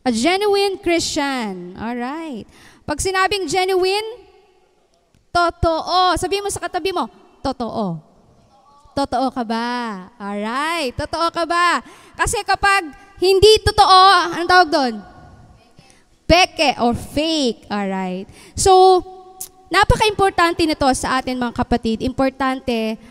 A genuine Christian. Alright. Pag sinabing genuine, totoo. Sabihin mo sa katabi mo, totoo. Totoo ka ba? Alright. Totoo ka ba? Kasi kapag hindi totoo, anong tawag doon? Peke or fake. Alright. So, napaka-importante nito sa atin mga kapatid. Importante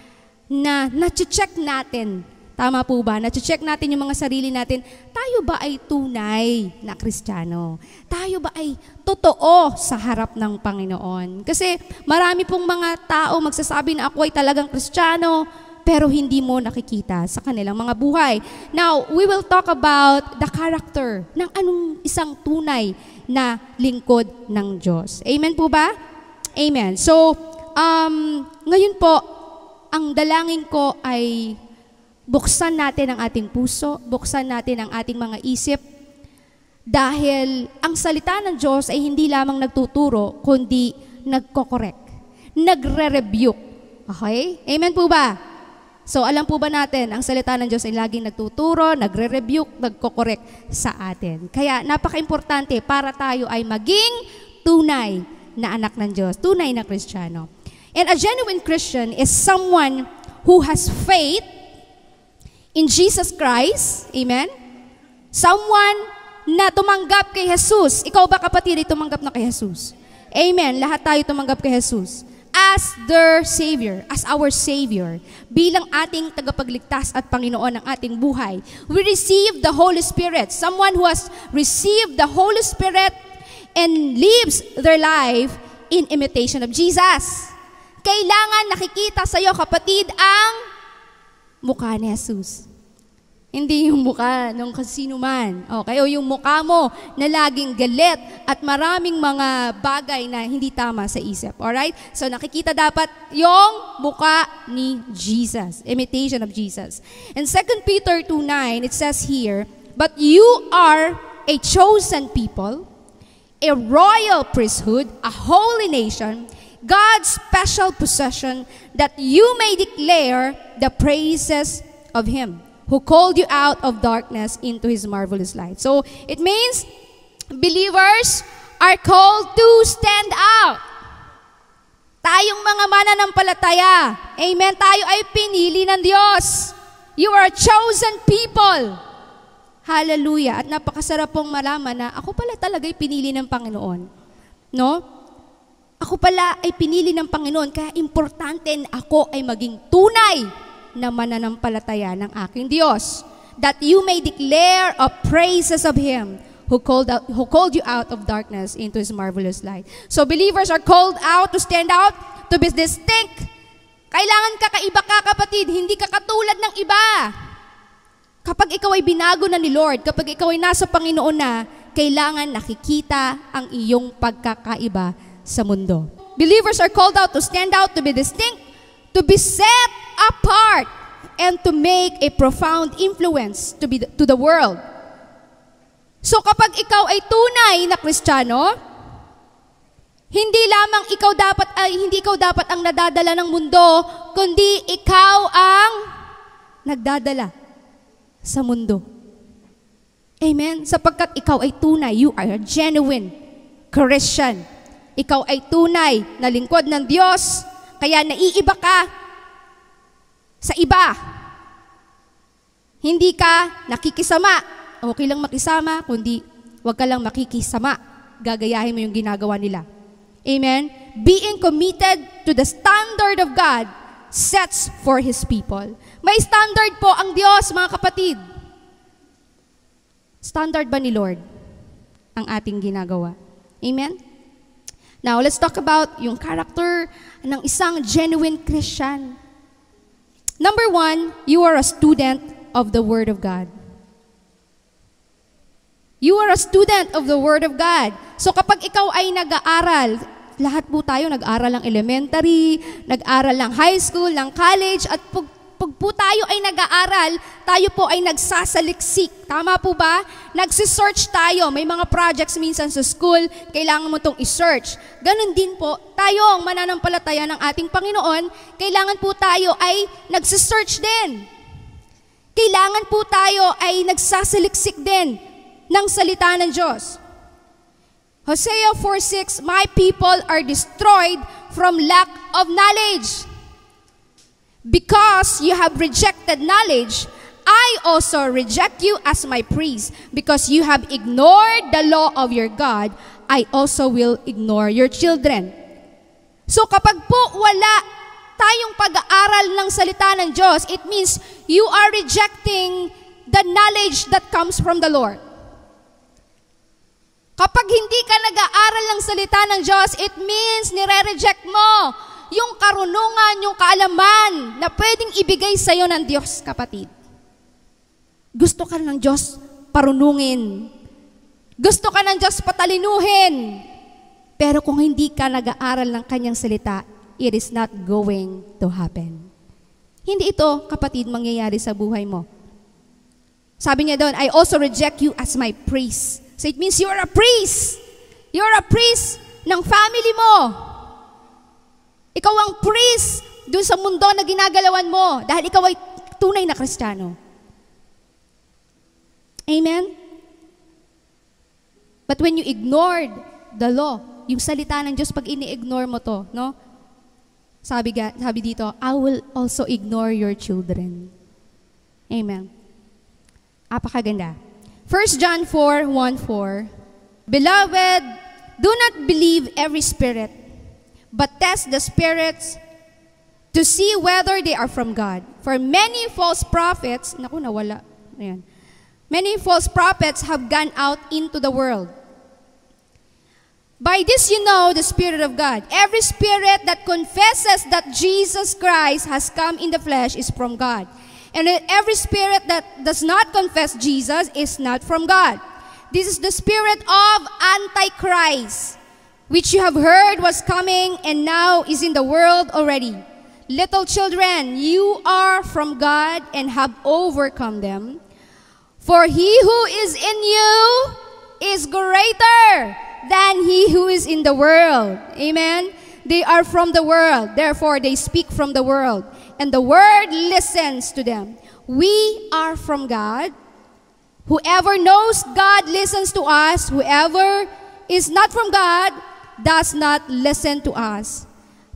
na na-check natin. Tama po ba? Na-check natin yung mga sarili natin. Tayo ba ay tunay na Kristiyano? Tayo ba ay totoo sa harap ng Panginoon? Kasi marami pong mga tao magsasabi na ako ay talagang Kristiyano, pero hindi mo nakikita sa kanilang mga buhay. Now, we will talk about the character ng anong isang tunay na lingkod ng Diyos. Amen po ba? Amen. So, ngayon po, ang dalangin ko ay buksan natin ang ating puso, buksan natin ang ating mga isip, dahil ang salita ng Diyos ay hindi lamang nagtuturo, kundi nagko-correct, nagre-rebuke. Okay? Amen po ba? So, alam po ba natin, ang salita ng Diyos ay laging nagtuturo, nagre-rebuke, nagko-correct sa atin. Kaya, napaka-importante para tayo ay maging tunay na anak ng Diyos, tunay na Kristiyano. And a genuine Christian is someone who has faith in Jesus Christ, amen? Someone na tumanggap kay Jesus. Ikaw ba kapatid ay tumanggap na kay Jesus? Amen. Lahat tayo tumanggap kay Jesus as their Savior, as our Savior, bilang ating tagapagligtas at Panginoon ng ating buhay. We receive the Holy Spirit. Someone who has received the Holy Spirit and lives their life in imitation of Jesus. Kailangan nakikita sa iyo, kapatid, ang mukha ni Jesus. Hindi yung mukha ng kasino man. Okay? O yung mukha mo na laging galit at maraming mga bagay na hindi tama sa isip. Alright? So nakikita dapat yung mukha ni Jesus. Imitation of Jesus. In 2 Peter 2:9, it says here, "But you are a chosen people, a royal priesthood, a holy nation, God's special possession, that you may declare the praises of Him who called you out of darkness into His marvelous light." So, it means believers are called to stand out. Tayong mga mananampalataya, amen, tayo ay pinili ng Diyos. You are a chosen people. Hallelujah. At napakasarap pong malaman na ako pala talaga ay pinili ng Panginoon. No? Ako pala ay pinili ng Panginoon, kaya importante na ako ay maging tunay na mananampalataya ng aking Diyos. That you may declare of praises of Him who called you out of darkness into His marvelous light. So believers are called out to stand out, to be distinct. Kailangan kakaiba ka, kapatid, hindi ka katulad ng iba. Kapag ikaw ay binago na ni Lord, kapag ikaw ay nasa Panginoon na, kailangan nakikita ang iyong pagkakaiba sa mundo. Believers are called out to stand out, to be distinct, to be set apart, and to make a profound influence to the world. So kapag ikaw ay tunay na Kristiyano, hindi ikaw dapat ang nadadala ng mundo, kundi ikaw ang nagdadala sa mundo. Amen? Sapagkat ikaw ay tunay, you are a genuine Christian. Ikaw ay tunay na lingkod ng Diyos, kaya naiiba ka sa iba. Hindi ka nakikisama. Okay lang makisama, kundi huwag ka lang makikisama. Gagayahin mo yung ginagawa nila. Amen? Being committed to the standard of God sets for His people. May standard po ang Diyos, mga kapatid. Standard ba ni Lord ang ating ginagawa? Amen? Now, let's talk about yung character ng isang genuine Christian. Number 1, you are a student of the Word of God. You are a student of the Word of God. So kapag ikaw ay nag-aaral, lahat po tayo nag-aaral ng elementary, nag-aaral ng high school, ng college, at pag po tayo ay nag-aaral, tayo po ay nagsasaliksik. Tama po ba? Nagsisearch tayo. May mga projects minsan sa school, kailangan mo itong i-search. Ganon din po, tayo ang mananampalataya ng ating Panginoon, kailangan po tayo ay nagsisearch din. Kailangan po tayo ay nagsasaliksik din ng salita ng Diyos. Hosea 4:6, my people are destroyed from lack of knowledge. Because you have rejected knowledge, I also reject you as my priest. Because you have ignored the law of your God, I also will ignore your children. So kapag po wala tayong pag-aaral ng salita ng Diyos, it means you are rejecting the knowledge that comes from the Lord. Kapag hindi ka nag-aaral ng salita ng Diyos, it means nire-reject mo yung karunungan, yung kaalaman na pwedeng ibigay sa iyo ng Diyos, kapatid. Gusto ka ng Diyos parunungin. Gusto ka ng Diyos patalinuhin. Pero kung hindi ka nag-aaral ng kanyang salita, it is not going to happen. Hindi ito, kapatid, mangyayari sa buhay mo. Sabi niya doon, I also reject you as my priest. So it means you're a priest. You're a priest ng family mo. Ikaw ang priest doon sa mundo na ginagalawan mo dahil ikaw ay tunay na Kristiyano. Amen? But when you ignored the law, yung salita ng Diyos, pag ini-ignore mo to, no? Sabi dito, I will also ignore your children. Amen. Apakaganda. 1 John 4:1-4, Beloved, do not believe every spirit, but test the spirits to see whether they are from God. For many false prophets, many false prophets have gone out into the world. By this you know the Spirit of God. Every spirit that confesses that Jesus Christ has come in the flesh is from God. And every spirit that does not confess Jesus is not from God. This is the spirit of Antichrist, which you have heard was coming and now is in the world already. Little children, you are from God and have overcome them. For he who is in you is greater than he who is in the world. Amen? They are from the world, therefore they speak from the world, and the word listens to them. We are from God. Whoever knows God listens to us. Whoever is not from God does not listen to us.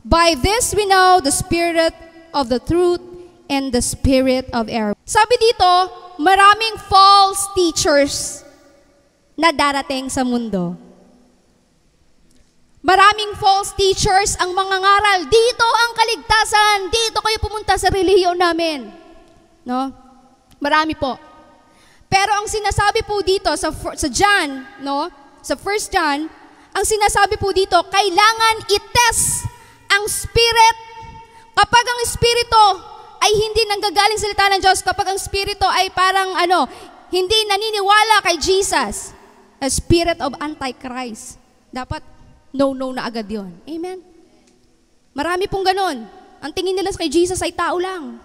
By this we know the spirit of the truth and the spirit of error. Sabi dito, maraming false teachers na darating sa mundo. Maraming false teachers ang mga ngaral. Dito ang kaligtasan. Dito kayo pumunta sa relihiyon namin. No? Marami po. Pero ang sinasabi po dito sa John, no? Sa 1 John, ang sinasabi po dito, kailangan i-test ang spirit. Kapag ang espiritu ay hindi nanggagaling sa salita ng Diyos, kapag ang espiritu ay parang hindi naniniwala kay Jesus, a spirit of Antichrist, dapat no na agad yon. Amen? Marami pong ganun. Ang tingin nila kay Jesus ay tao lang.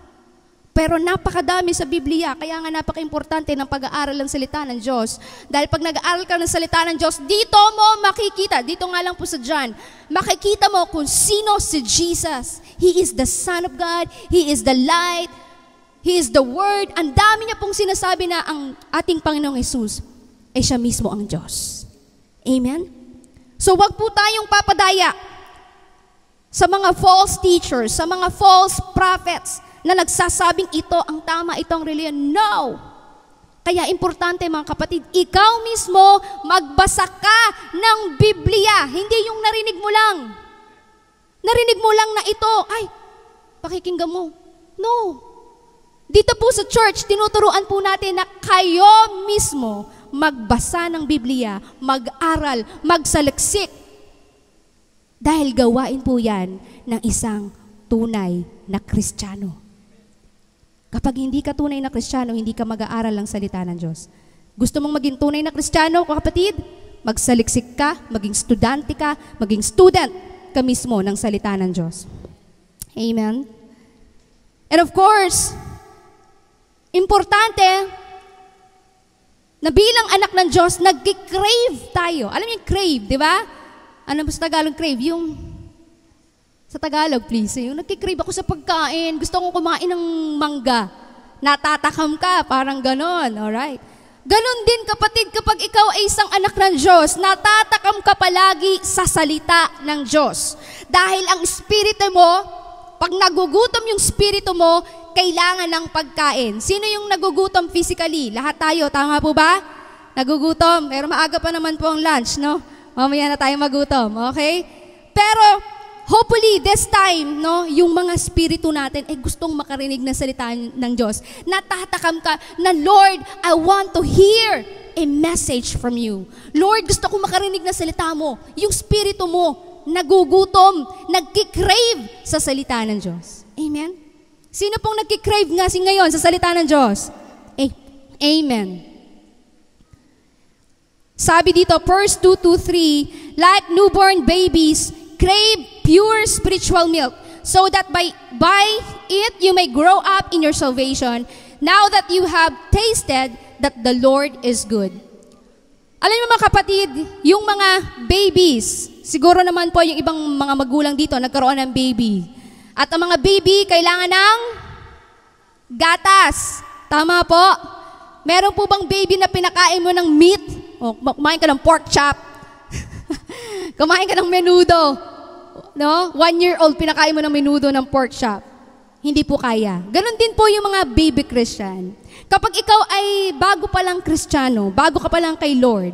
Pero napakadami sa Biblia, kaya nga napaka-importante ng pag-aaral ng salita ng Diyos. Dahil pag nag-aaral ka ng salita ng Diyos, dito mo makikita, dito nga lang po sa John, makikita mo kung sino si Jesus. He is the Son of God, He is the light, He is the Word. Ang dami niya pong sinasabi na ang ating Panginoong Jesus ay siya mismo ang Diyos. Amen? So wag po tayong papadaya sa mga false teachers, sa mga false prophets na nagsasabing ito ang tama, ito ang reliyon. No! Kaya importante mga kapatid, ikaw mismo magbasa ka ng Biblia. Hindi yung narinig mo lang. Narinig mo lang na ito, ay, pakikinggan mo. No! Dito po sa church, tinuturuan po natin na kayo mismo magbasa ng Biblia, mag-aral, magsaliksik. Dahil gawain po yan ng isang tunay na Kristiyano. Kapag hindi ka tunay na Kristiyano, hindi ka mag-aaral ng salita ng Diyos. Gusto mong maging tunay na Kristiyano, kapatid? Magsaliksik ka, maging estudyante ka, maging student ka mismo ng salita ng Diyos. Amen? And of course, importante na bilang anak ng Diyos, nag-crave tayo. Alam niyo yung crave, di ba? Ano ba sa Tagalog crave? Yung, sa Tagalog please, yung nag-crave ako sa pagkain, gusto kong kumain ng mangga. Natatakam ka, parang ganon, alright? Ganon din kapatid, kapag ikaw ay isang anak ng Diyos, natatakam ka palagi sa salita ng Diyos. Dahil ang espiritu mo, pag nagugutom yung espiritu mo, kailangan ng pagkain. Sino yung nagugutom physically? Lahat tayo, tama po ba? Nagugutom, pero maaga pa naman po ang lunch, no? Mamaya na tayo magutom, okay? Pero hopefully, this time, no, yung mga spirito natin ay gustong makarinig na salita ng Diyos. Natatakam ka na, Lord, I want to hear a message from you. Lord, gusto ko makarinig na salita mo. Yung spirito mo, nagugutom, nagkikrave sa salita ng Diyos. Amen? Sino pong nagkikrave nga ngayon sa salita ng Diyos? Amen. Sabi dito, 1 2:3, like newborn babies, crave pure spiritual milk, so that by it you may grow up in your salvation, now that you have tasted that the Lord is good. Alam niyo mga kapatid, yung mga babies, siguro naman po yung ibang mga magulang dito nagkaroon ng baby. At ang mga baby kailangan ng gatas. Tama po? Meron po bang baby na pinakain mo ng meat? O kumain ka ng pork chop? Kumain ka ng menudo? No? 1-year-old pinakain mo ng menudo ng pork chop. Hindi po kaya. Ganon din po yung mga baby Christian. Kapag ikaw ay bago pa lang Kristiyano, bago ka pa lang kay Lord,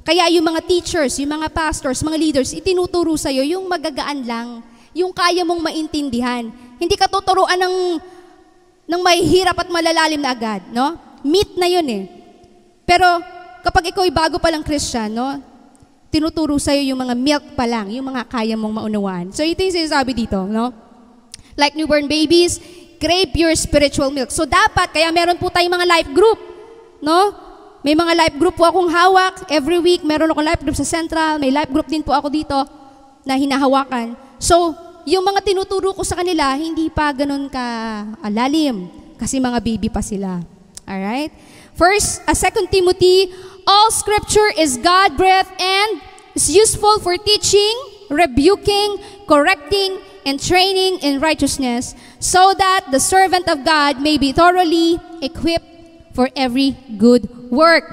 kaya yung mga teachers, yung mga pastors, mga leaders, itinuturo sa'yo yung magagaan lang, yung kaya mong maintindihan. Hindi ka tuturuan ng mahihirap at malalalim na agad. No? Meat na yun eh. Pero kapag ikaw ay bago pa lang Kristiyano, tinuturo sa'yo yung mga milk pa lang, yung mga kaya mong maunawaan. So ito yung sinasabi dito, no? Like newborn babies, crave pure spiritual milk. So dapat, kaya meron po tayong mga life group, no? May mga life group po akong hawak. Every week, meron akong life group sa Central. May life group din po ako dito na hinahawakan. So, yung mga tinuturo ko sa kanila, hindi pa ganun ka lalim kasi mga baby pa sila. Alright? 2 Timothy, all scripture is God-breathed and is useful for teaching, rebuking, correcting, and training in righteousness, so that the servant of God may be thoroughly equipped for every good work.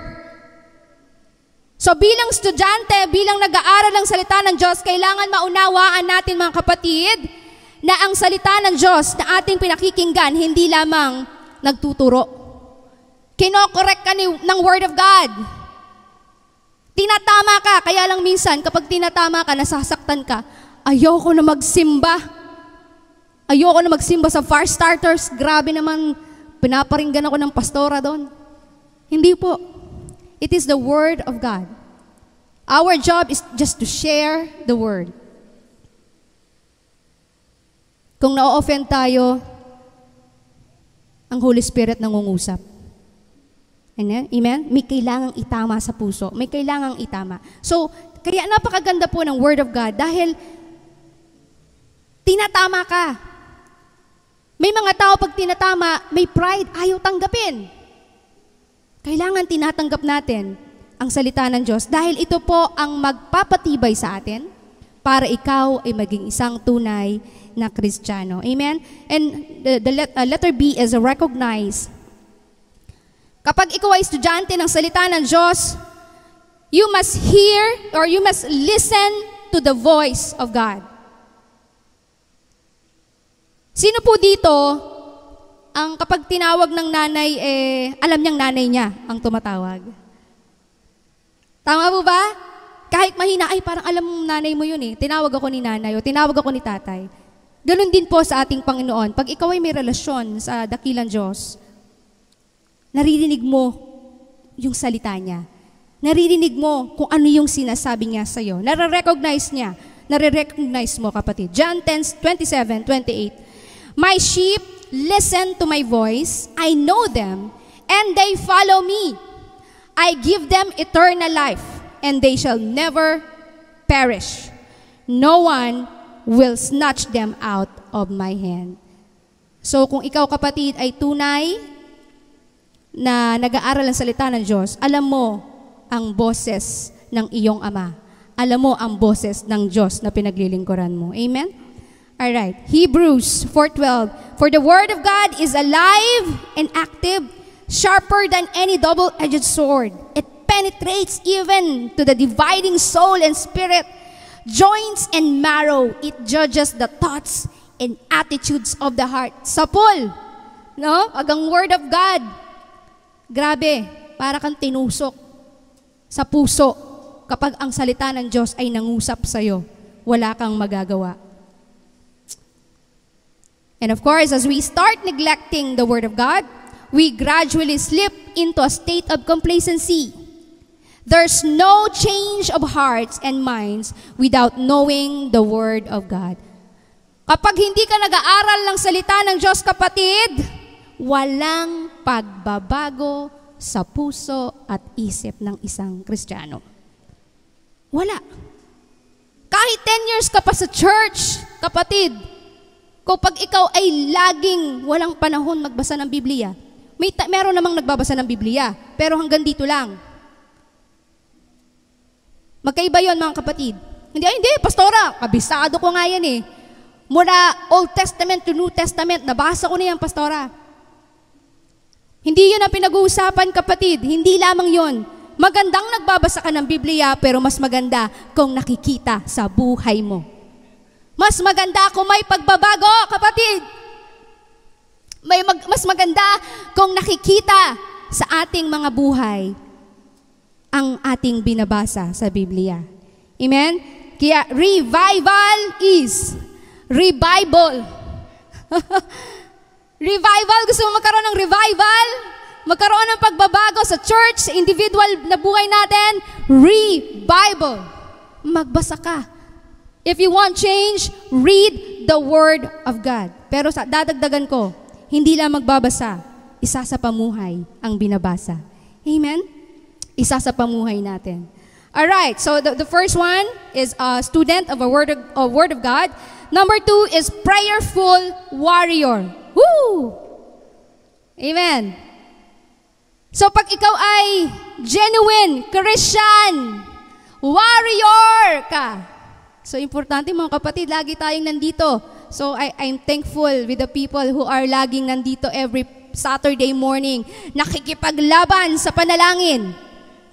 So bilang estudyante, bilang nag-aaral ng salita ng Diyos, kailangan maunawaan natin mga kapatid, na ang salita ng Diyos na ating pinakikinggan, hindi lamang nagtuturo. Kino-correct ka ng Word of God. Tinatama ka, kaya lang minsan kapag tinatama ka, nasasaktan ka, ayoko na magsimba. Ayoko na magsimba sa fire starters. Grabe naman, pinaparinggan ako ng pastora doon. Hindi po. It is the Word of God. Our job is just to share the Word. Kung na-offend tayo, ang Holy Spirit nangungusap. Amen? May kailangang itama sa puso. May kailangang itama. So, kaya napakaganda po ng Word of God dahil tinatama ka. May mga tao pag tinatama, may pride, ayaw tanggapin. Kailangan tinatanggap natin ang salita ng Diyos dahil ito po ang magpapatibay sa atin para ikaw ay maging isang tunay na Kristiyano. Amen? And the letter B is recognize. Kapag ikaw ay estudyante ng salita ng Diyos, you must hear or you must listen to the voice of God. Sino po dito, ang kapag tinawag ng nanay, alam niyang nanay niya ang tumatawag? Tama po ba? Kahit mahina, ay parang alam mong nanay mo yun eh. Tinawag ako ni nanay o tinawag ako ni tatay. Ganon din po sa ating Panginoon. Pag ikaw ay may relasyon sa dakilang Diyos, naririnig mo yung salita niya. Naririnig mo kung ano yung sinasabi niya sa'yo. Nare-recognize niya. Nare-recognize mo, kapatid. John 10:27-28. My sheep listen to my voice. I know them, and they follow me. I give them eternal life, and they shall never perish. No one will snatch them out of my hand. So kung ikaw, kapatid, ay tunay na nag-aaral ang salita ng Diyos, alam mo ang boses ng iyong Ama. Alam mo ang boses ng Diyos na pinaglilingkuran mo. Amen? Alright. Hebrews 4:12. For the word of God is alive and active, sharper than any double-edged sword. It penetrates even to the dividing soul and spirit, joints and marrow. It judges the thoughts and attitudes of the heart. Sapol, no? Agang word of God. Grabe, para kang tinusok sa puso kapag ang salita ng Diyos ay nangusap sa'yo. Wala kang magagawa. And of course, as we start neglecting the Word of God, we gradually slip into a state of complacency. There's no change of hearts and minds without knowing the Word of God. Kapag hindi ka nag-aaral ng salita ng Diyos, kapatid, walang pagbabago sa puso at isip ng isang Kristiyano. Wala. Kahit 10 years ka pa sa church, kapatid, kapag ikaw ay laging walang panahon magbasa ng Biblia, meron namang nagbabasa ng Biblia, pero hanggang dito lang. Magkaiba yon mga kapatid. Hindi, pastora, kabisado ko nga yan eh. Mula Old Testament to New Testament, nabasa ko na yan, pastora. Hindi yun ang pinag-uusapan, kapatid. Hindi lamang yun. Magandang nagbabasa ka ng Biblia, pero mas maganda kung nakikita sa buhay mo. Mas maganda kung may pagbabago, kapatid. Mas maganda kung nakikita sa ating mga buhay ang ating binabasa sa Biblia. Amen? Kaya revival is revival. Revival, gusto mo magkaroon ng revival? Magkaroon ng pagbabago sa church, sa individual na buhay natin? Revival. Magbasa ka. If you want change, read the Word of God. Pero dadagdagan ko, hindi lang magbabasa, isa sa pamuhay ang binabasa. Amen? Isa sa pamuhay natin. Alright, so the first one is a student of a word of God. Number 2 is prayerful warrior. Woo! Amen. So pag ikaw ay genuine Christian warrior ka, so importante mga kapatid, lagi tayong nandito. So I'm thankful with the people who are laging nandito every Saturday morning, nakikipaglaban sa panalangin.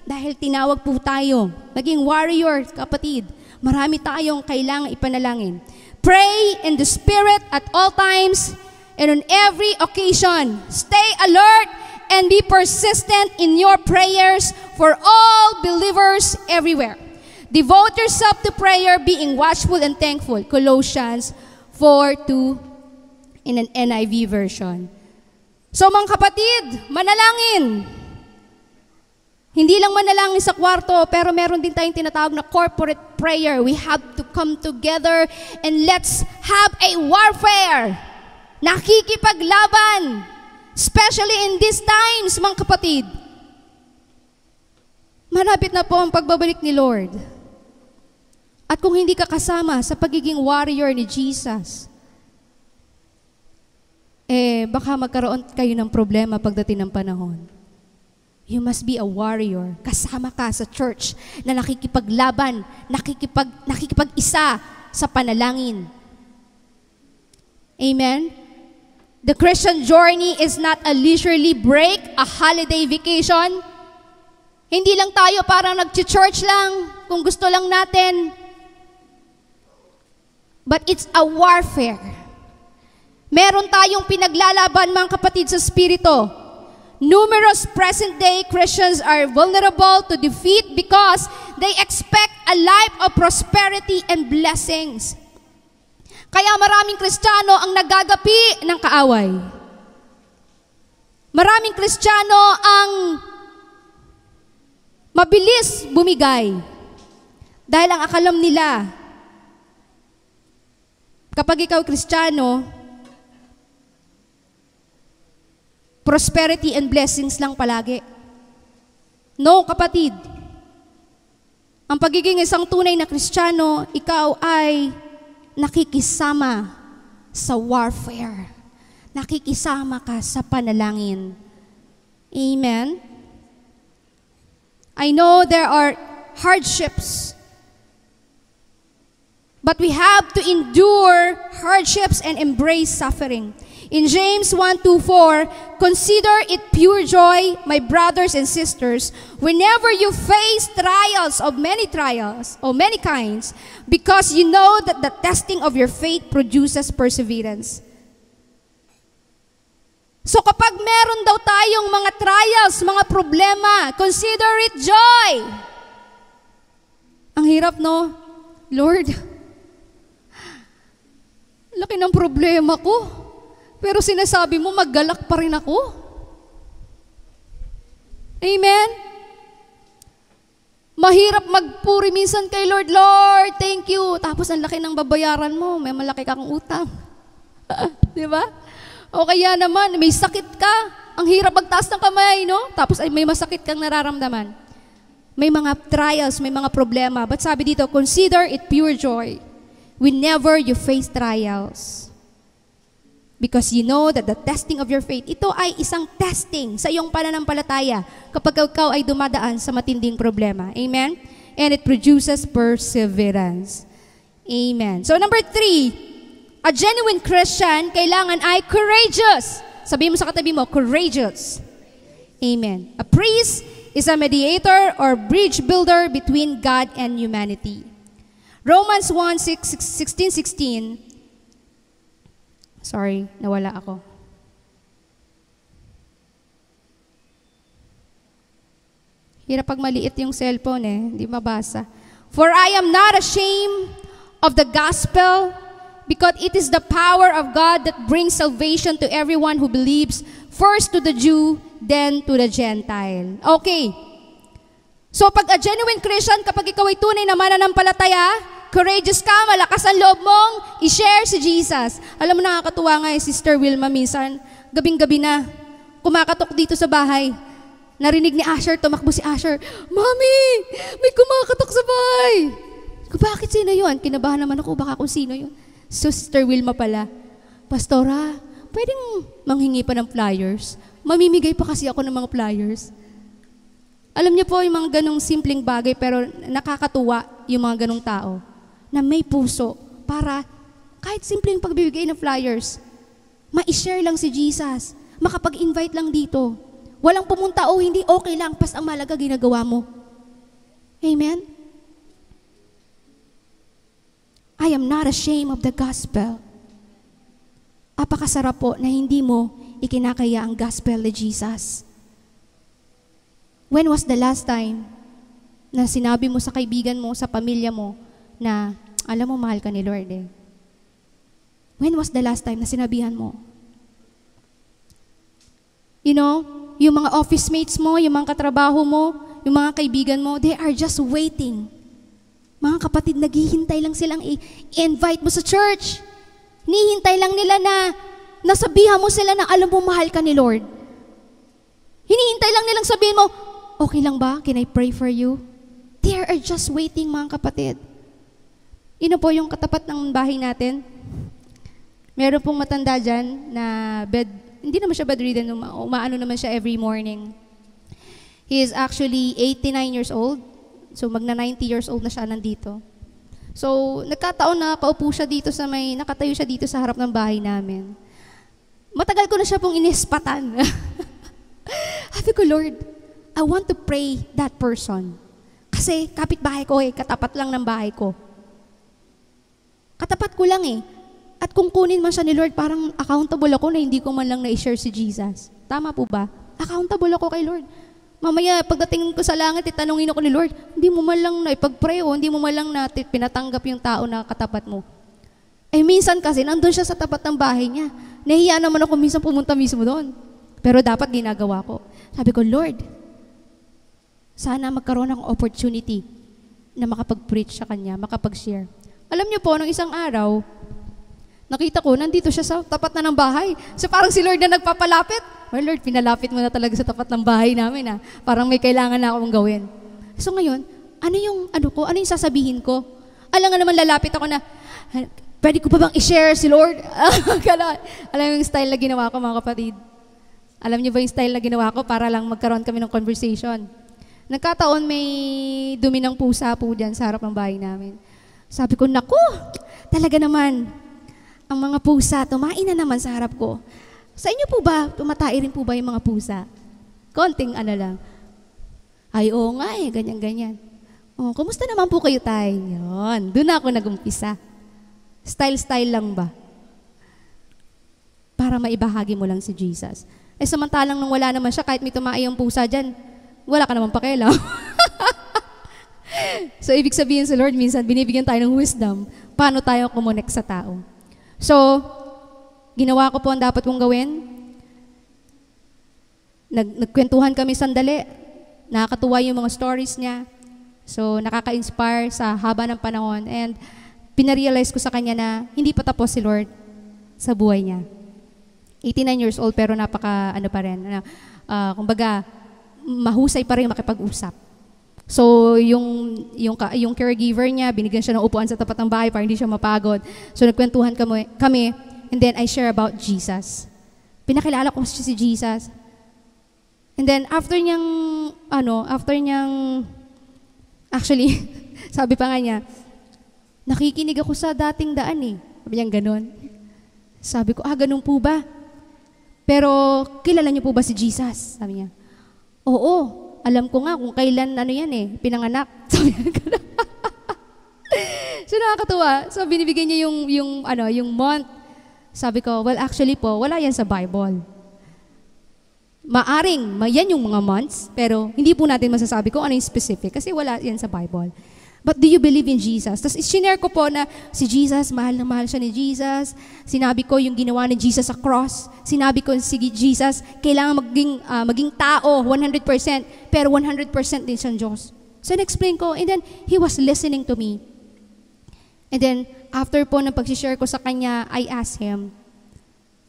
Dahil tinawag po tayo, maging warrior, kapatid. Marami tayong kailangang ipanalangin. Pray in the Spirit at all times and on every occasion. Stay alert and be persistent in your prayers for all believers everywhere. Devote yourself to prayer, being watchful and thankful. Colossians 4:2 in an NIV version. So mga kapatid, manalangin. Hindi lang manalangin sa kwarto, pero meron din tayong tinatawag na corporate prayer. We have to come together and let's have a warfare. Nakikipaglaban. Especially in these times, mga kapatid. Malapit na po ang pagbabalik ni Lord. At kung hindi ka kasama sa pagiging warrior ni Jesus, baka magkaroon kayo ng problema pagdating ng panahon. You must be a warrior. Kasama ka sa church na nakikipaglaban, nakikipag-isa sa panalangin. Amen? The Christian journey is not a leisurely break, a holiday vacation. Hindi lang tayo parang nag-church lang kung gusto lang natin. But it's a warfare. Meron tayong pinaglalaban, mga kapatid, sa spirito. Numerous present-day Christians are vulnerable to defeat because they expect a life of prosperity and blessings. Kaya maraming Kristiyano ang nagagapi ng kaaway. Maraming Kristiyano ang mabilis bumigay. Dahil ang akalam nila, kapag ikaw Kristiyano, prosperity and blessings lang palagi. No, kapatid. Ang pagiging isang tunay na Kristiyano, ikaw ay nakikisama sa warfare. Nakikisama ka sa panalangin. Amen? I know there are hardships. But we have to endure hardships and embrace suffering. In James 1:2-4, consider it pure joy, my brothers and sisters, whenever you face trials of many kinds, because you know that the testing of your faith produces perseverance. So kapag meron daw tayong mga trials, mga problema, consider it joy. Ang hirap, no? Lord, laki ng problema ko. Pero sinasabi mo, maggalak pa rin ako. Amen? Mahirap magpuri minsan kay Lord, Lord, thank you. Tapos ang laki ng babayaran mo, may malaki kang utang. Di ba? O kaya naman, may sakit ka. Ang hirap magtaas ng kamay, no? Tapos ay may masakit kang nararamdaman. May mga trials, may mga problema. But sabi dito, consider it pure joy whenever you face trials. Because you know that the testing of your faith, ito ay isang testing sa iyong pananampalataya kapag ikaw ay dumadaan sa matinding problema. Amen? And it produces perseverance. Amen. So number 3, a genuine Christian kailangan ay courageous. Sabihin mo sa katabi mo, courageous. Amen. A priest is a mediator or bridge builder between God and humanity. Romans 1:16. Sorry, nawala ako. Hirap pag maliit yung cellphone hindi mabasa. For I am not ashamed of the gospel, because it is the power of God that brings salvation to everyone who believes, first to the Jew, then to the Gentile. Okay. So pag a genuine Christian, kapag ikaw ay tunay na mananampalataya, courageous ka, malakas ang loob mong i-share si Jesus. Alam mo, nakakatuwa nga Sister Wilma minsan, gabing-gabi na, kumakatok dito sa bahay. Narinig ni Asher, tumakbo si Asher, Mami, may kumakatok sa bahay. Bakit sino yun? Kinabahan naman ako, baka kung sino yun. So Sister Wilma pala, Pastora, pwedeng manghingi pa ng flyers? Mamimigay pa kasi ako ng mga flyers. Alam niyo po, yung mga ganong simpleng bagay, pero nakakatuwa yung mga ganong tao na may puso para kahit simpleng pagbibigay ng flyers, ma-share lang si Jesus, makapag-invite lang dito. Walang pumunta o hindi, okay lang, pas ang malaga ginagawa mo. Amen? I am not ashamed of the gospel. Apakasarap po na hindi mo ikinakaya ang gospel ni Jesus. When was the last time na sinabi mo sa kaibigan mo, sa pamilya mo, na alam mo, mahal ka ni Lord When was the last time na sinabihan mo? You know, yung mga office mates mo, yung mga katrabaho mo, yung mga kaibigan mo, they are just waiting. Mga kapatid, naghihintay lang silang i-invite mo sa church. Hinihintay lang nila na nasabihan mo sila na alam mo, mahal ka ni Lord. Hinihintay lang nilang sabihin mo, okay lang ba? Can I pray for you? They are just waiting, mga kapatid. Yun po yung katapat ng bahay natin. Meron pong matanda dyan na hindi naman siya bedridden, umaano naman siya every morning. He is actually 89 years old. So magna 90 years old na siya nandito. So nagkataon na kaupo siya dito nakatayo siya dito sa harap ng bahay namin. Matagal ko na siya pong inispatan. Sabi ko, Lord, I want to pray that person. Kasi kapitbahay ko katapat lang ng bahay ko. Katapat ko lang At kung kunin man siya ni Lord, parang accountable ako na hindi ko man lang na-share si Jesus. Tama po ba? Accountable ako kay Lord. Mamaya, pagdating ko sa langit, itanungin ako ni Lord, hindi mo man lang naipag-pray o hindi mo man lang pinatanggap yung tao na katapat mo. Minsan kasi, nandun siya sa tapat ng bahay niya. Nahiya naman ako minsan pumunta mismo doon. Pero dapat ginagawa ko. Sabi ko, Lord, sana magkaroon ng opportunity na makapag-preach sa kanya, makapag-share. Alam niyo po, nung isang araw, nakita ko, nandito siya sa tapat na ng bahay. So parang si Lord na nagpapalapit. Well, Lord, pinalapit mo na talaga sa tapat ng bahay namin. Parang may kailangan na akong gawin. So ngayon, ano yung sasabihin ko? Alam nga naman, lalapit ako na, pwede ko pa bang i-share si Lord? Alam mo yung style na ginawa ko, mga kapatid? Alam niyo ba yung style na ginawa ko para lang magkaroon kami ng conversation? Nagkataon may dumi ng pusa po dyan sa harap ng bahay namin. Sabi ko, naku, talaga naman, ang mga pusa, tumain na naman sa harap ko. Sa inyo po ba, tumatay rin po ba yung mga pusa? Konting ano lang. Ay, oo nga eh, ganyan-ganyan. Oh, kumusta naman po kayo, tay? Yun, doon ako nag-umpisa. Style-style lang ba? Para maibahagi mo lang si Jesus. Eh samantalang nung wala naman siya, kahit may tumaay ang pusa dyan, wala ka naman pakialam. So, ibig sabihin sa Lord, minsan binibigyan tayo ng wisdom paano tayo kumonek sa tao. So, ginawa ko po ang dapat kong gawin. Nagkwentuhan kami sandali. Nakakatuwa yung mga stories niya. So, nakaka-inspire sa haba ng panahon. And pinarealize ko sa kanya na hindi pa tapos si Lord sa buhay niya. 89 years old pero napaka ano pa rin. Kumbaga, mahusay pa rin makipag-usap. So, yung caregiver niya, binigyan siya ng upuan sa tapat ng bahay para hindi siya mapagod. So, nagkwentuhan kami and then I share about Jesus. Pinakilala ko siya si Jesus. And then, after niyang, actually, sabi pa nga niya, nakikinig ako sa dating daan eh. Sabi niya ganon. Sabi ko, ganun po ba? Pero, kilala niyo po ba si Jesus? Sabi niya, oo. Alam ko nga kung kailan pinanganak. Sabi niya gano'n. So nakakatuwa. So binibigyan niya yung month. Sabi ko, well actually po, wala yan sa Bible. Maaring, yan yung mga months, pero hindi po natin masasabi kung ano yung specific kasi wala yan sa Bible. But do you believe in Jesus? Tapos isinare ko po na si Jesus, mahal na mahal siya ni Jesus. Sinabi ko yung ginawa ni Jesus sa cross. Sinabi ko si Jesus, kailangan maging tao 100%, pero 100% din siyang Diyos. So in-explain ko, and then he was listening to me. And then after po ng pag-share ko sa kanya, I asked him,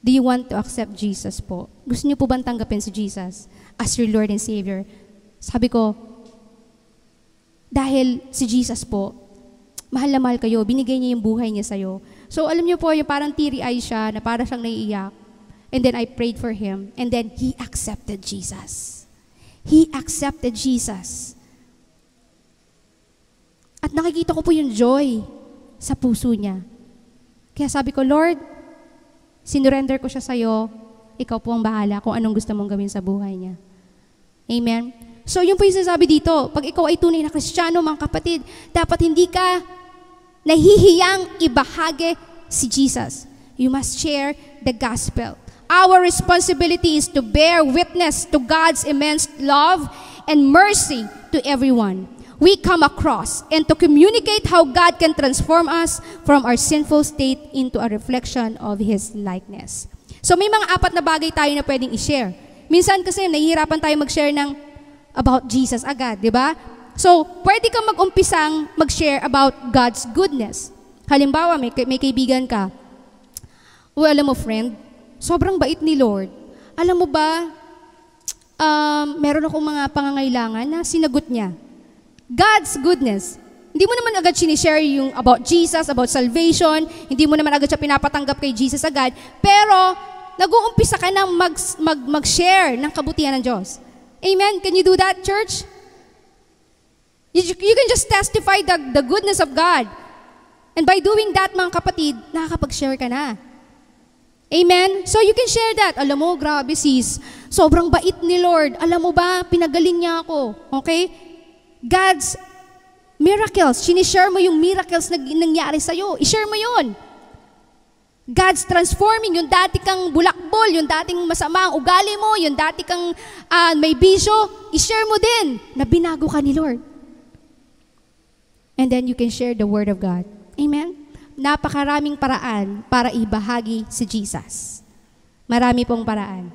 do you want to accept Jesus po? Gusto niyo po bang tanggapin si Jesus as your Lord and Savior? Sabi ko, dahil si Jesus po, mahal na mahal kayo, binigay niya yung buhay niya sa'yo. So alam niyo po, yung parang teary-eye siya, na parang siyang naiiyak. And then I prayed for him. And then he accepted Jesus. He accepted Jesus. At nakikita ko po yung joy sa puso niya. Kaya sabi ko, Lord, sinurrender ko siya sa'yo. Ikaw po ang bahala kung anong gusto mong gawin sa buhay niya. Amen? So, yun po yung sinasabi dito. Pag ikaw ay tunay na Kristiyano, mga kapatid, dapat hindi ka nahihiyang ibahagi si Jesus. You must share the gospel. Our responsibility is to bear witness to God's immense love and mercy to everyone we come across and to communicate how God can transform us from our sinful state into a reflection of His likeness. So, may mga 4 na bagay tayo na pwedeng i-share. Minsan kasi nahihirapan tayo mag-share about Jesus agad, di ba? So, pwede kang mag-umpisang mag-share about God's goodness. Halimbawa, may kaibigan ka. Alam mo, friend, sobrang bait ni Lord. Alam mo ba, meron akong mga pangangailangan na sinagot niya. God's goodness. Hindi mo naman agad sinishare yung about Jesus, about salvation. Hindi mo naman agad siya pinapatanggap kay Jesus agad. Pero, nag-uumpisa ka ng mag-share ng kabutihan ng Diyos. Amen? Can you do that, church? You can just testify the goodness of God. And by doing that, mga kapatid, nakakapag-share ka na. Amen? So you can share that. Alam mo, grabe sis, sobrang bait ni Lord. Alam mo ba, pinagaling niya ako. Okay? God's miracles. Sinishare mo yung miracles na nangyari sa'yo. I-share mo yun. God's transforming, yung dati kang bulakbol, yung dating masama ang ugali mo, yung dati kang may bisyo, i-share mo din na binago ka ni Lord. And then you can share the Word of God. Amen? Napakaraming paraan para ibahagi si Jesus. Marami pong paraan.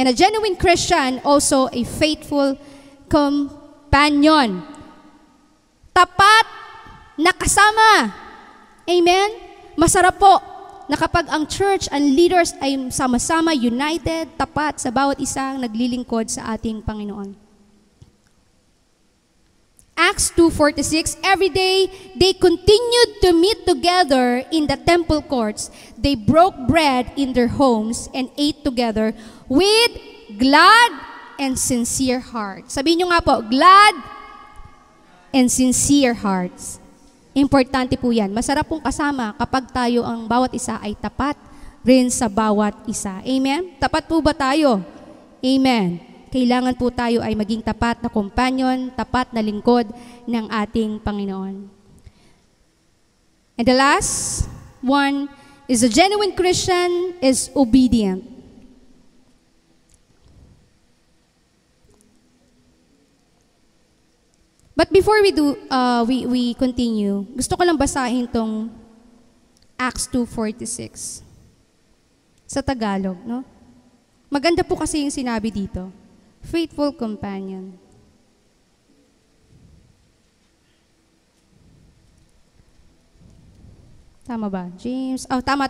And a genuine Christian, also a faithful companion. Tapat na kasama. Amen? Masarap po na kapag ang church and leaders ay sama-sama, united, tapat sa bawat isang naglilingkod sa ating Panginoon. Acts 2:46, every day they continued to meet together in the temple courts. They broke bread in their homes and ate together with glad and sincere hearts. Sabihin nyo nga po, glad and sincere hearts. Importante po yan. Masarap pong kasama kapag tayo ang bawat isa ay tapat rin sa bawat isa. Amen? Tapat po ba tayo? Amen. Kailangan po tayo ay maging tapat na companion, tapat na lingkod ng ating Panginoon. And the last one is a genuine Christian is obedient. But before we continue, gusto ko lang basahin tong Acts 2:46 sa Tagalog, no? Maganda po kasi yung sinabi dito. Faithful companion. Tama ba? James? Oh, tama.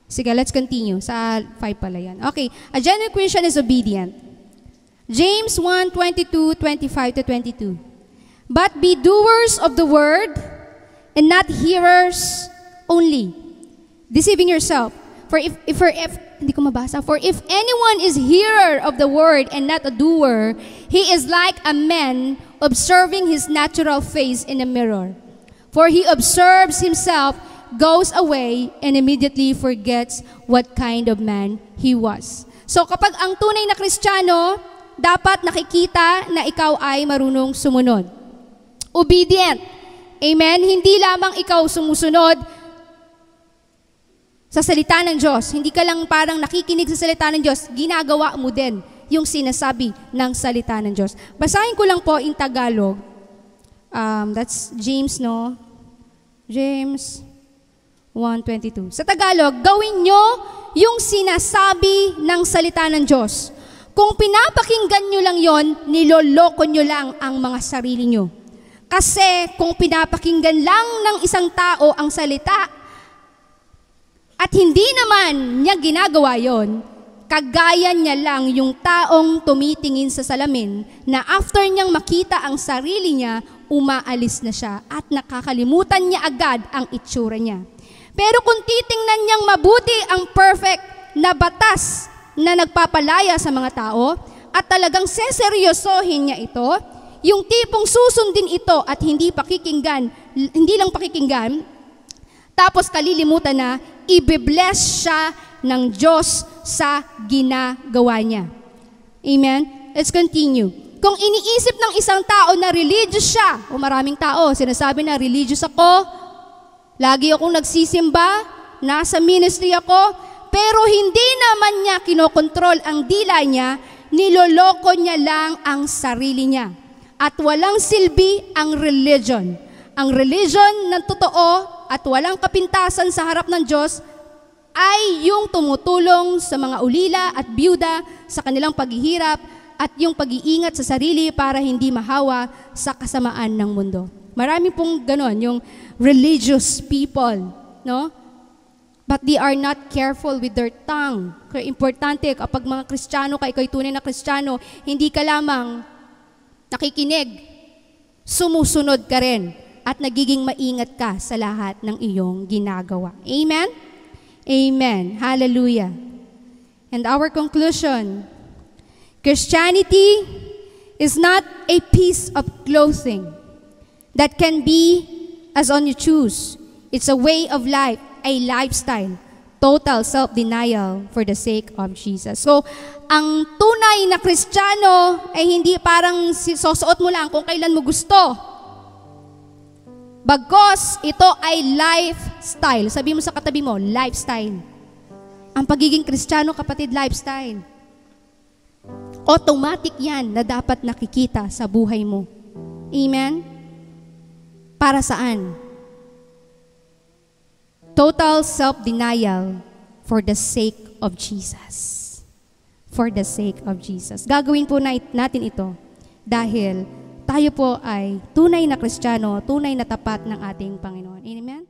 Sige, let's continue. Sa 5 pala yan. Okay. A genuine Christian is obedient. James 1:22-25-22. But be doers of the word and not hearers only, deceiving yourself. For if anyone is hearer of the word and not a doer, he is like a man observing his natural face in a mirror. For he observes himself, goes away, and immediately forgets what kind of man he was. So kapag ang tunay na Kristiyano, dapat nakikita na ikaw ay marunong sumunod. Obedient. Amen? Hindi lamang ikaw sumusunod sa salita ng Diyos. Hindi ka lang parang nakikinig sa salita ng Diyos, ginagawa mo din yung sinasabi ng salita ng Diyos. Basahin ko lang po in Tagalog. That's James, no? James 1:22. Sa Tagalog, gawin nyo yung sinasabi ng salita ng Diyos. Kung pinapakinggan nyo lang yon, niloloko nyo lang ang mga sarili nyo. Kasi kung pinapakinggan lang ng isang tao ang salita, at hindi naman niya ginagawa yon, kagaya niya lang yung taong tumitingin sa salamin na after niyang makita ang sarili niya, umaalis na siya at nakakalimutan niya agad ang itsura niya. Pero kung titingnan niyang mabuti ang perfect na batas na nagpapalaya sa mga tao at talagang seseryosohin niya ito, yung tipong susundin ito at hindi lang pakikinggan, tapos kalilimutan na, i-bless siya ng Diyos sa ginagawa niya. Amen? Let's continue. Kung iniisip ng isang tao na religious siya, o maraming tao, sinasabi na religious ako, lagi akong nagsisimba, nasa ministry ako, pero hindi naman niya kinokontrol ang dila niya, niloloko niya lang ang sarili niya. At walang silbi ang religion. Ang religion ng totoo at walang kapintasan sa harap ng Diyos ay yung tumutulong sa mga ulila at biyuda sa kanilang paghihirap at yung pag-iingat sa sarili para hindi mahawa sa kasamaan ng mundo. Marami pong ganon, yung religious people, no? But they are not careful with their tongue. Kaya importante, kapag mga Kristiyano ka, ikaw'y tunay na Kristiyano, hindi ka lamang nakikinig, sumusunod ka rin at nagiging maingat ka sa lahat ng iyong ginagawa. Amen? Amen. Hallelujah. And our conclusion, Christianity is not a piece of clothing that can be as on you choose. It's a way of life, a lifestyle, total self-denial for the sake of Jesus. So, ang tunay na Kristiyano ay hindi parang susuot mo lang kung kailan mo gusto. Bagkos, ito ay lifestyle. Sabi mo sa katabi mo, lifestyle. Ang pagiging Kristiyano, kapatid, lifestyle. Automatic yan na dapat nakikita sa buhay mo. Amen? Para saan? Total self-denial for the sake of Jesus. For the sake of Jesus. Gagawin po natin ito dahil tayo po ay tunay na Kristiyano, tunay na tapat ng ating Panginoon. Amen?